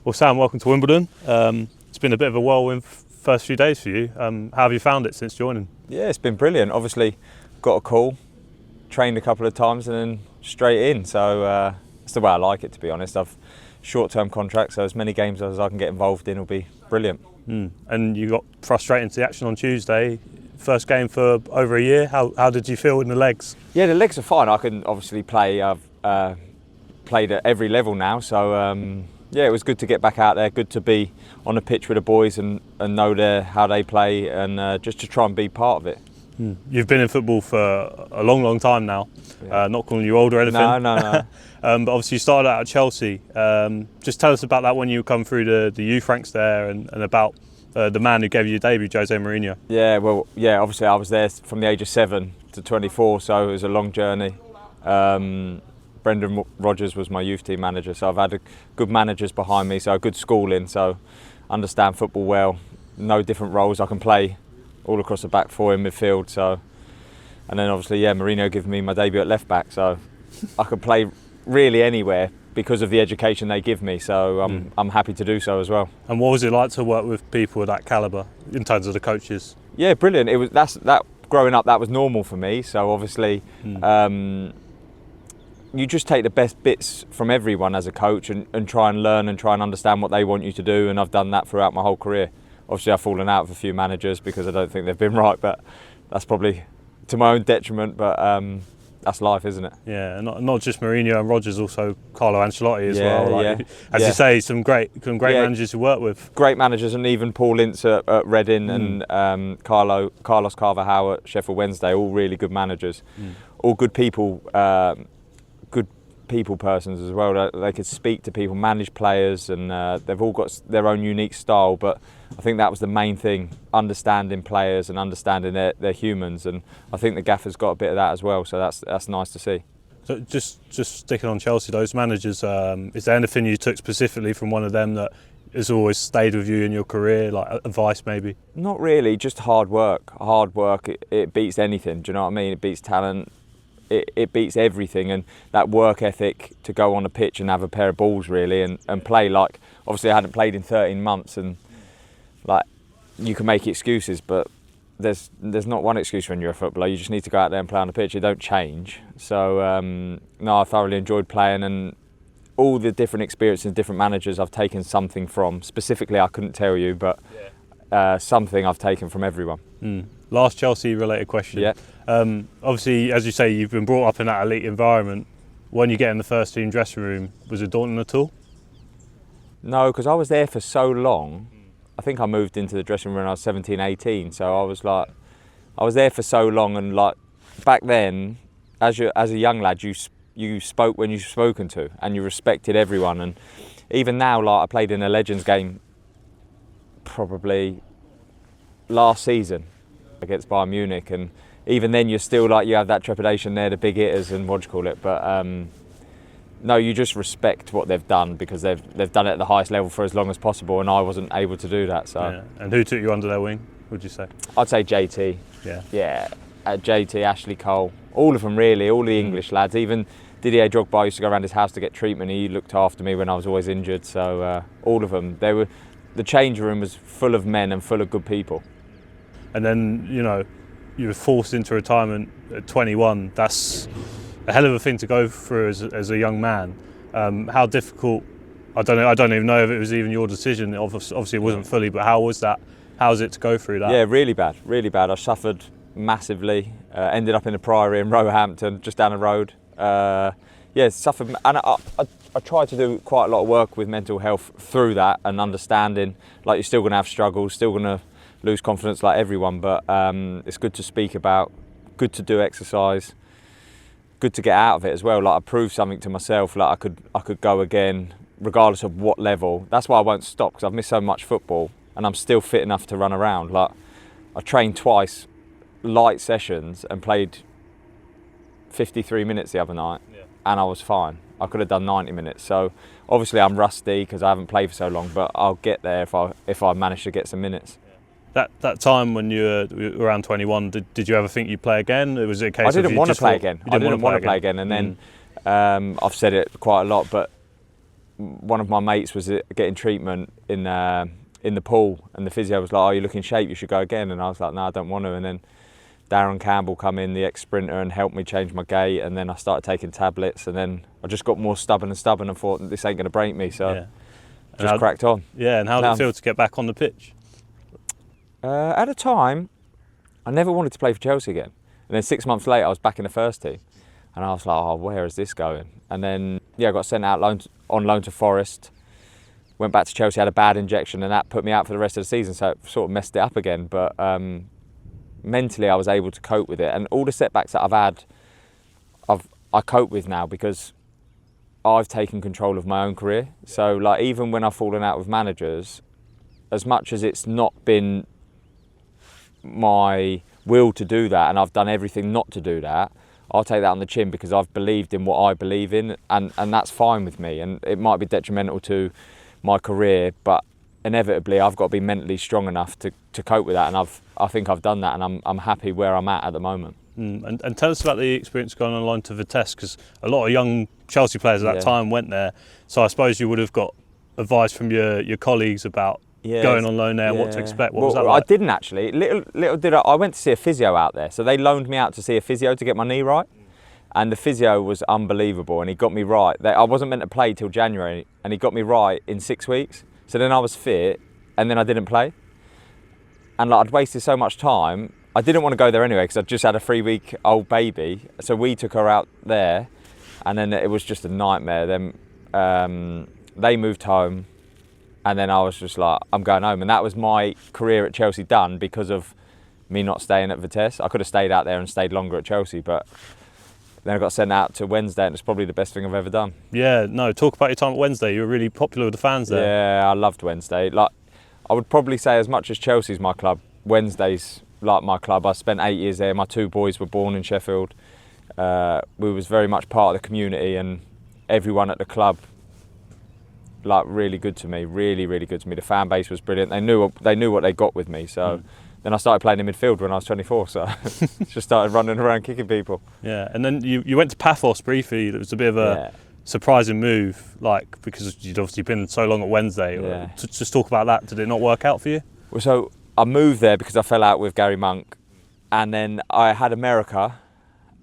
Well, Sam, welcome to Wimbledon. It's been a bit of a whirlwind first few days for you. How have you found it since joining? Yeah, it's been brilliant. Obviously, got a call, trained a couple of times and then straight in. So that's the way I like it, to be honest. I've short-term contract, so as many games as I can get involved in will be brilliant. And you got thrust into the action on Tuesday. First game for over a year. How did you feel in the legs? Yeah, the legs are fine. I can obviously play. I've played at every level now, so yeah, it was good to get back out there. Good to be on the pitch with the boys and know how they play and just to try and be part of it. You've been in football for a long time now. Yeah. Not calling you old or anything. No. But obviously you started out at Chelsea. Just tell us about that when you come through the youth ranks there and about the man who gave you your debut, José Mourinho. Yeah, obviously I was there from the age of 7 to 24, so it was a long journey. Brendan Rodgers was my youth team manager, so I've had good managers behind me, so good schooling, so understand football well, know different roles I can play all across the back four in midfield. So, and then obviously, Mourinho gave me my debut at left back, so I could play really anywhere because of the education they give me. So I'm happy to do so as well. And what was it like to work with people of that calibre in terms of the coaches? Yeah, brilliant. It was that growing up, that was normal for me. So obviously, you just take the best bits from everyone as a coach and try and learn and try and understand what they want you to do. And I've done that throughout my whole career. Obviously, I've fallen out with a few managers because I don't think they've been right, but that's probably to my own detriment. But that's life, isn't it? Yeah, and not just Mourinho and Rodgers, also Carlo, Ancelotti as well. Yeah. As you say, some great managers to work with. Great managers, and even Paul Ince at Reading and Carlos Carvalhal at Sheffield Wednesday, all really good managers, all good people. People persons as well. They could speak to people, manage players, and they've all got their own unique style. But I think that was the main thing: understanding players and understanding they're humans. And I think the gaffer's got a bit of that as well. So that's nice to see. So just sticking on Chelsea, those managers. Is there anything you took specifically from one of them that has always stayed with you in your career, like advice maybe? Not really. Just hard work. Hard work. It beats anything. Do you know what I mean? It beats talent. It beats everything, and that work ethic to go on a pitch and have a pair of balls really and play. Like, obviously I hadn't played in 13 months, and like, you can make excuses, but there's not one excuse when you're a footballer. You just need to go out there and play on the pitch. It don't change. So I thoroughly enjoyed playing, and all the different experiences, different managers I've taken something from. Specifically, I couldn't tell you, but something I've taken from everyone. Last Chelsea related question. Yeah. Obviously, as you say, you've been brought up in that elite environment. When you get in the first team dressing room, was it daunting at all? No, because I was there for so long. I think I moved into the dressing room when I was 17, 18. So I was there for so long, and like back then, as a young lad, you spoke when you were spoken to, and you respected everyone. And even now, like I played in a Legends game, probably last season against Bayern Munich, and even then you're still like, you have that trepidation there, the big hitters and what do you call it, but no, you just respect what they've done because they've done it at the highest level for as long as possible, and I wasn't able to do that. So. Yeah. And who took you under their wing, would you say? I'd say JT. Yeah, JT, Ashley Cole, all of them really, all the English lads. Even Didier Drogba used to go around his house to get treatment. He looked after me when I was always injured. So all of them, the change room was full of men and full of good people. And then, you were forced into retirement at 21. That's a hell of a thing to go through as a young man. How difficult? I don't even know if it was even your decision. Obviously, it wasn't fully. But how was that? How was it to go through that? Yeah, really bad. I suffered massively. Ended up in a priory in Roehampton, just down the road. Suffered, and I tried to do quite a lot of work with mental health through that and understanding. Like, you're still going to have struggles, still going to lose confidence like everyone, but it's good to speak about, good to do exercise, good to get out of it as well. Like, I proved something to myself, like I could go again regardless of what level. That's why I won't stop, because I've missed so much football and I'm still fit enough to run around. Like, I trained twice, light sessions, and played 53 minutes the other night, and I was fine. I could have done 90 minutes. So obviously I'm rusty because I haven't played for so long, but I'll get there if I manage to get some minutes. That time when you were around 21, did you ever think you'd play again? Or was it a case I didn't of want to play again. I didn't want to play again, and then I've said it quite a lot, but one of my mates was getting treatment in the pool, and the physio was like, "Oh, you look in shape, you should go again." And I was like, "No, I don't want to." And then Darren Campbell come in, the ex-sprinter, and helped me change my gait, and then I started taking tablets, and then I just got more stubborn and thought, this ain't going to break me, so just cracked on. Yeah, and how did it feel to get back on the pitch? At the time, I never wanted to play for Chelsea again. And then 6 months later, I was back in the first team. And I was like, oh, where is this going? And then, I got sent out on loan to Forest, went back to Chelsea, had a bad injection, and that put me out for the rest of the season, so it sort of messed it up again. But mentally, I was able to cope with it. And all the setbacks that I've had, I cope with now because I've taken control of my own career. So, like, even when I've fallen out with managers, as much as it's not been my will to do that, and I've done everything not to do that, I'll take that on the chin because I've believed in what I believe in, and that's fine with me. And it might be detrimental to my career, but inevitably I've got to be mentally strong enough to cope with that, and I think I've done that, and I'm happy where I'm at the moment. And tell us about the experience going on loan to Vitesse, because a lot of young Chelsea players at that time went there, so I suppose you would have got advice from your colleagues about going on loan there and what to expect. What was that like? I didn't actually. Little did I went to see a physio out there. So they loaned me out to see a physio to get my knee right. And the physio was unbelievable, and he got me right. I wasn't meant to play till January, and he got me right in 6 weeks. So then I was fit, and then I didn't play. And like, I'd wasted so much time. I didn't want to go there anyway because I'd just had a 3-week-old baby. So we took her out there, and then it was just a nightmare. Then they moved home. And then I was just like, I'm going home. And that was my career at Chelsea done because of me not staying at Vitesse. I could have stayed out there and stayed longer at Chelsea, but then I got sent out to Wednesday, and it's probably the best thing I've ever done. Yeah, no, talk about your time at Wednesday. You were really popular with the fans there. Yeah, I loved Wednesday. Like, I would probably say as much as Chelsea's my club, Wednesday's like my club. I spent 8 years there. My 2 boys were born in Sheffield. We was very much part of the community, and everyone at the club, like, really good to me, really good to me. The fan base was brilliant. They knew what they got with me. So then I started playing in midfield when I was 24. So just started running around kicking people. Yeah, and then you went to Paphos briefly. It was a bit of a surprising move, like, because you'd obviously been so long at Wednesday. Yeah. Just talk about that. Did it not work out for you? Well, so I moved there because I fell out with Gary Monk, and then I had America.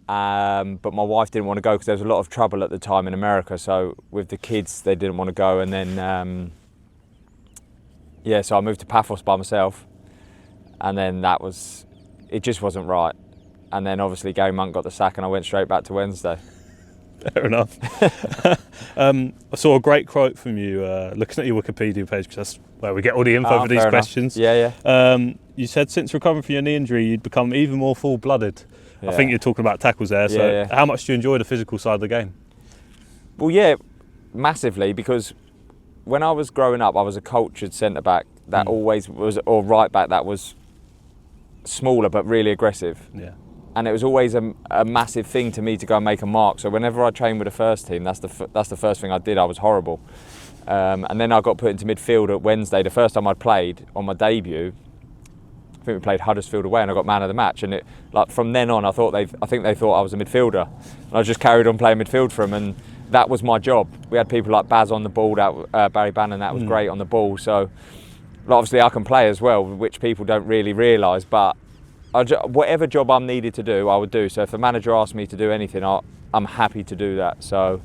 But my wife didn't want to go because there was a lot of trouble at the time in America. So with the kids, they didn't want to go. And then, so I moved to Paphos by myself. And then it just wasn't right. And then obviously Gary Monk got the sack, and I went straight back to Wednesday. Fair enough. I saw a great quote from you looking at your Wikipedia page, because that's where we get all the info for these questions. Yeah. You said since recovering from your knee injury, you'd become even more full-blooded. I think you're talking about tackles there. So how much do you enjoy the physical side of the game? Well, yeah, massively, because when I was growing up, I was a cultured centre-back that always was, or right-back that was smaller but really aggressive. Yeah. And it was always a massive thing to me to go and make a mark. So whenever I trained with the first team, that's the first thing I did. I was horrible. And then I got put into midfield at Wednesday. The first time I played on my debut, I think we played Huddersfield away, and I got man of the match. And from then on, I think they thought I was a midfielder. And I just carried on playing midfield for them, and that was my job. We had people like Baz on the ball, Barry Bannon, that was great on the ball. So obviously I can play as well, which people don't really realise. But whatever job I'm needed to do, I would do. So if the manager asked me to do anything, I'm happy to do that. So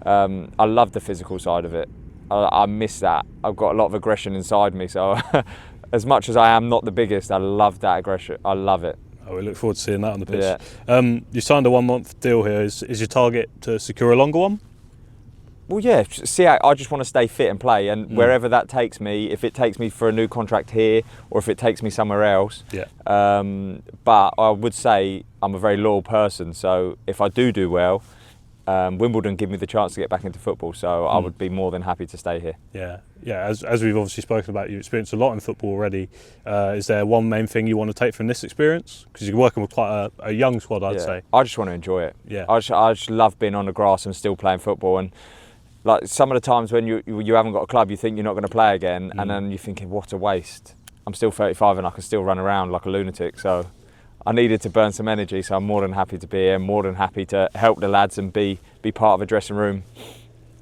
I love the physical side of it. I miss that. I've got a lot of aggression inside me. So as much as I am not the biggest, I love that aggression. I love it. Oh, we look forward to seeing that on the pitch. Yeah. You signed a 1-month deal here. Is your target to secure a longer one? Well, yeah. See, I just want to stay fit and play, and wherever that takes me, if it takes me for a new contract here or if it takes me somewhere else. Yeah. But I would say I'm a very loyal person, so if I do well, Wimbledon give me the chance to get back into football, so I would be more than happy to stay here. Yeah. As we've obviously spoken about, you've experienced a lot in football already. Is there one main thing you want to take from this experience? Because you're working with quite a young squad, I'd say. I just want to enjoy it. Yeah. I just love being on the grass and still playing football. And like some of the times when you haven't got a club, you think you're not going to play again, and then you're thinking, what a waste. I'm still 35 and I can still run around like a lunatic. So I needed to burn some energy, so I'm more than happy to be here, more than happy to help the lads and be part of a dressing room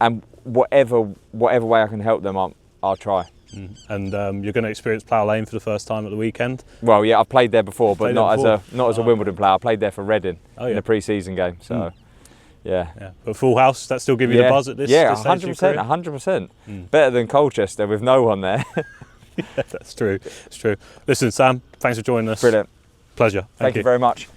and whatever way I can help them, I'll try. And you're going to experience Plough Lane for the first time at the weekend. Well, yeah, I've played there before, but not as a Wimbledon player. I played there for Reading in a pre-season game. So, yeah. But full house, does that still give you the buzz at this? Yeah, this stage 100%. Better than Colchester with no one there. Yeah, that's true. It's true. Listen, Sam, thanks for joining us. Brilliant. Pleasure. Thank you very much.